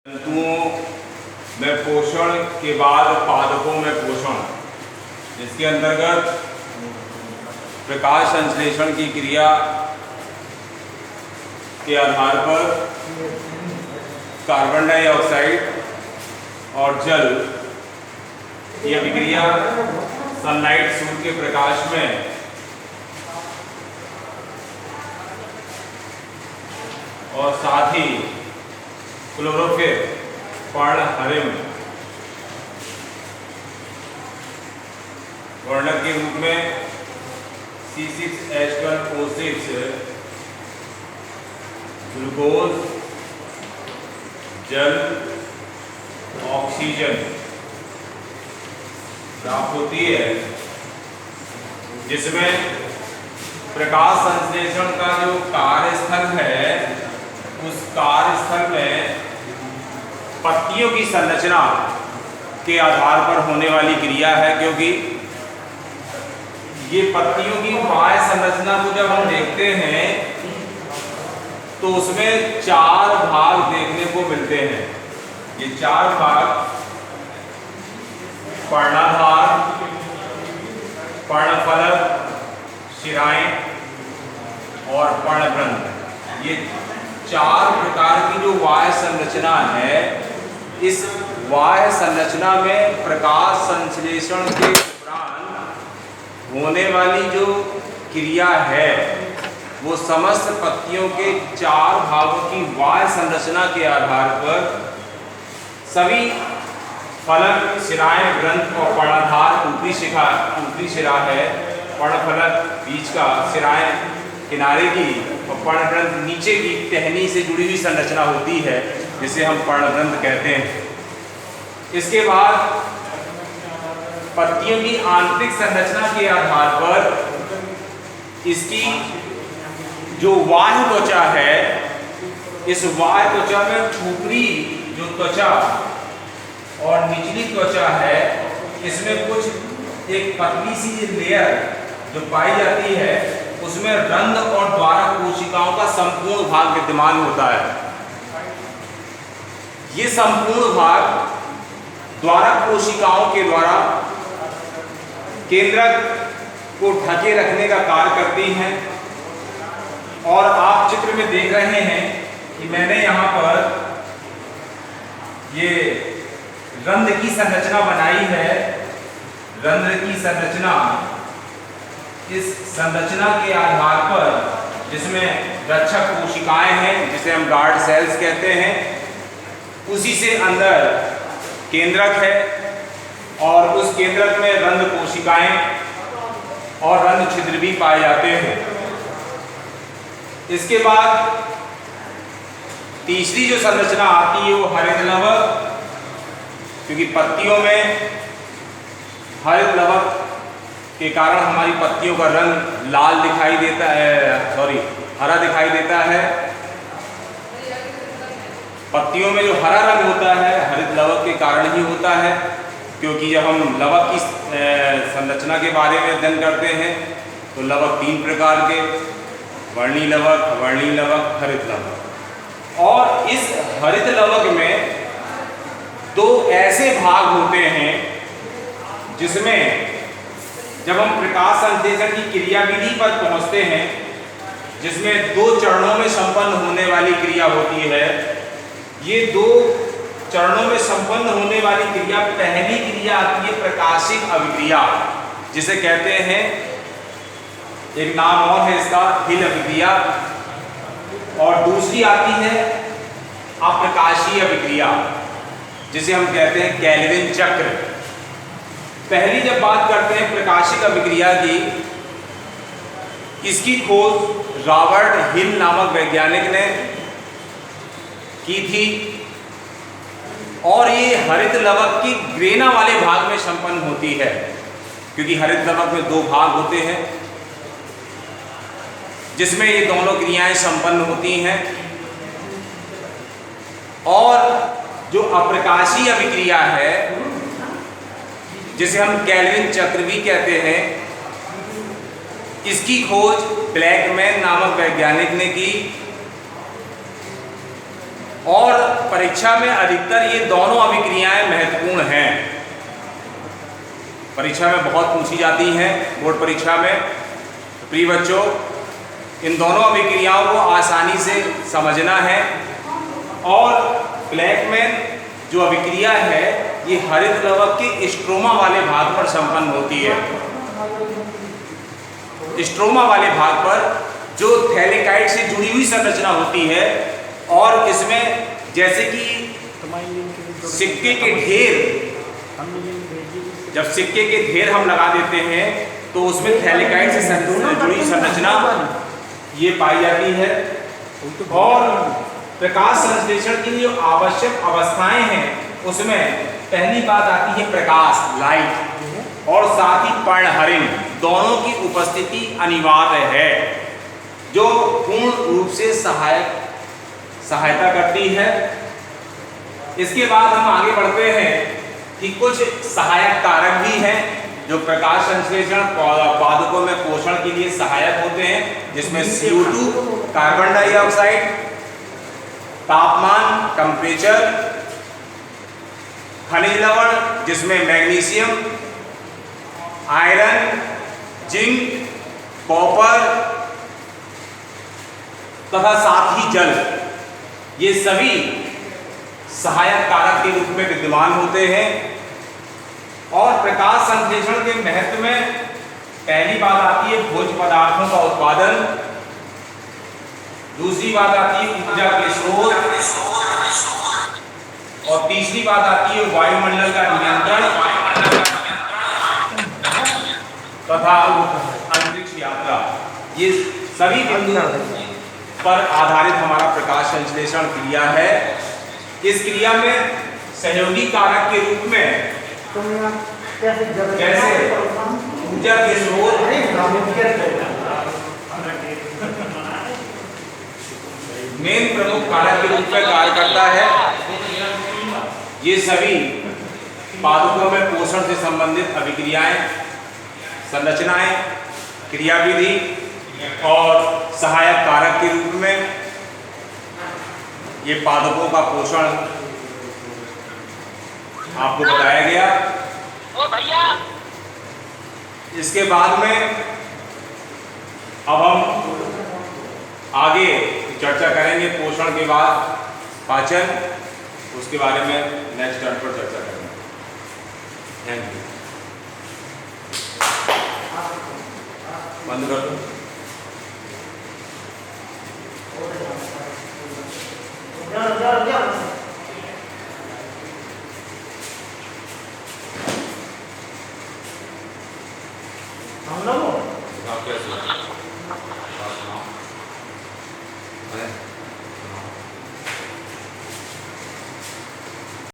जंतुओं में पोषण के बाद पादपों में पोषण, जिसके अंतर्गत प्रकाश संश्लेषण की क्रिया के आधार पर कार्बन डाइऑक्साइड और जल की अभिक्रिया सनलाइट सूर्य के प्रकाश में और साथ ही क्लोरोफिल पर्णहरिम वर्णक के रूप में C6H12O6 ग्लूकोज, जल, ऑक्सीजन प्राप्त होती है, जिसमें प्रकाश संश्लेषण का जो कार्यस्थल है उस कार्यस्थल में पत्तियों की संरचना के आधार पर होने वाली क्रिया है, क्योंकि ये पत्तियों की बाह्य संरचना को जब हम देखते हैं तो उसमें 4 भाग देखने को मिलते हैं। ये 4 भाग पर्णाधार, पर्णफलक, शिराएं और पर्णग्रंथ, ये 4 प्रकार की जो बाह्य संरचना है, इस बाह्य संरचना में प्रकाश संश्लेषण के उपरांत होने वाली जो क्रिया है वो समस्त पत्तियों के 4 भागों की बाह्य संरचना के आधार पर सभी फलक, शिराएं, ग्रंथ और पर्णाधार ऊपरी शिरा है, पर्णफलक बीच का, शिराएं किनारे की और पर्णग्रंथ नीचे की टहनी से जुड़ी हुई संरचना होती है, जिसे हम पर्णग्रंथ कहते हैं। इसके बाद पत्तियों की आंतरिक संरचना के आधार पर इसकी जो बाह्य त्वचा है, इस बाह्य त्वचा में ऊपरी जो त्वचा और निचली त्वचा है, इसमें कुछ एक पतली सी लेयर जो पाई जाती है, उसमें रंध्र और द्वारक कोशिकाओं का संपूर्ण भाग विद्यमान होता है। ये संपूर्ण भाग द्वारक कोशिकाओं के द्वारा केंद्रक को ढके रखने का कार्य करती हैं। और आप चित्र में देख रहे हैं कि मैंने यहाँ पर ये रंध्र की संरचना बनाई है। रंध्र की संरचना, इस संरचना के आधार पर जिसमें रक्षक कोशिकाएं हैं, जिसे हम गार्ड सेल्स कहते हैं, उसी से अंदर केंद्रक है और उस केंद्रक में रंध्र कोशिकाएं और रंध्र छिद्र भी पाए जाते हैं। इसके बाद तीसरी जो संरचना आती है वो हरित लवक, क्योंकि पत्तियों में हरित लवक के कारण हमारी पत्तियों का रंग लाल दिखाई देता है, हरा दिखाई देता है। पत्तियों में जो हरा रंग होता है हरित लवक के कारण ही होता है, क्योंकि जब हम लवक की संरचना के बारे में अध्ययन करते हैं तो लवक 3 प्रकार के, वर्णी लवक, अवर्णी लवक, हरित लवक। और इस हरित लवक में 2 ऐसे भाग होते हैं जिसमें जब हम प्रकाश संश्लेषण की क्रियाविधि पर पहुंचते हैं, जिसमें 2 चरणों में संपन्न होने वाली क्रिया होती है। ये 2 चरणों में संपन्न होने वाली क्रिया, पहली क्रिया आती है प्रकाशिक अभिक्रिया, जिसे कहते हैं, एक नाम और है इसका, हिल अभिक्रिया, और दूसरी आती है अप्रकाशीय अभिक्रिया, जिसे हम कहते हैं केल्विन चक्र। पहली जब बात करते हैं प्रकाशिक अभिक्रिया की, इसकी खोज रॉबर्ट हिल नामक वैज्ञानिक ने की थी और ये हरित लवक की ग्रेना वाले भाग में संपन्न होती है, क्योंकि हरित लवक में 2 भाग होते हैं जिसमें ये दोनों क्रियाएं संपन्न होती हैं। और जो अप्रकाशीय अभिक्रिया है, जिसे हम केल्विन चक्र भी कहते हैं, इसकी खोज ब्लैकमैन नामक वैज्ञानिक ने की और परीक्षा में अधिकतर ये दोनों अभिक्रियाएं महत्वपूर्ण हैं। परीक्षा में बहुत पूछी जाती हैं, बोर्ड परीक्षा में। तो प्रिय बच्चों, इन दोनों अभिक्रियाओं को आसानी से समझना है। और ब्लैकमैन जो अभिक्रिया है ये हरित लवक के स्ट्रोमा वाले भाग पर संपन्न होती है। स्ट्रोमा वाले भाग पर जो थैलेकाइड से जुड़ी हुई संरचना होती है, और इसमें जैसे कि सिक्के के ढेर, जब सिक्के के ढेर हम लगा देते हैं तो उसमें थैलेकाइड से जुड़ी संरचना ये पाई जाती है। और प्रकाश संश्लेषण के लिए जो आवश्यक अवस्थाएं हैं उसमें पहली बात आती है प्रकाश, लाइट, और साथ ही पर्णहरिण दोनों की उपस्थिति अनिवार्य है, जो पूर्ण रूप से सहायता करती है। इसके बाद हम आगे बढ़ते हैं कि कुछ सहायक कारक भी हैं जो प्रकाश संश्लेषण पादपों में पोषण के लिए सहायक होते हैं, जिसमें CO2 कार्बन डाइऑक्साइड, तापमान टेम्परेचर, खनिज लवण जिसमें मैग्नीशियम, आयरन, जिंक, कॉपर तथा साथ ही जल, ये सभी सहायक कारक के रूप में विद्यमान होते हैं। और प्रकाश संश्लेषण के महत्व में पहली बात आती है भोज्य पदार्थों का उत्पादन, दूसरी बात आती है ऊर्जा के स्रोत, और तीसरी बात आती है वायुमंडल का नियंत्रण तथा अंतरिक्ष यात्रा। ये सभी बिंदुओं पर आधारित हमारा प्रकाश संश्लेषण क्रिया है। इस क्रिया में सहयोगी कारक के रूप में जैसे ऊर्जा के स्रोत, मेन प्रमुख कारक के रूप में कार्य करता है। ये सभी पादपों में पोषण से संबंधित अभिक्रियाएं, संरचनाएं, क्रियाविधि और सहायक कारक के रूप में ये पादपों का पोषण आपको बताया गया। ओ भैया, इसके बाद में अब हम आगे चर्चा करेंगे पोषण के बाद पाचन, उसके बारे में नेक्स्ट टर्न पर चर्चा करेंगे। Thank you. बंद कर दो। हम लोग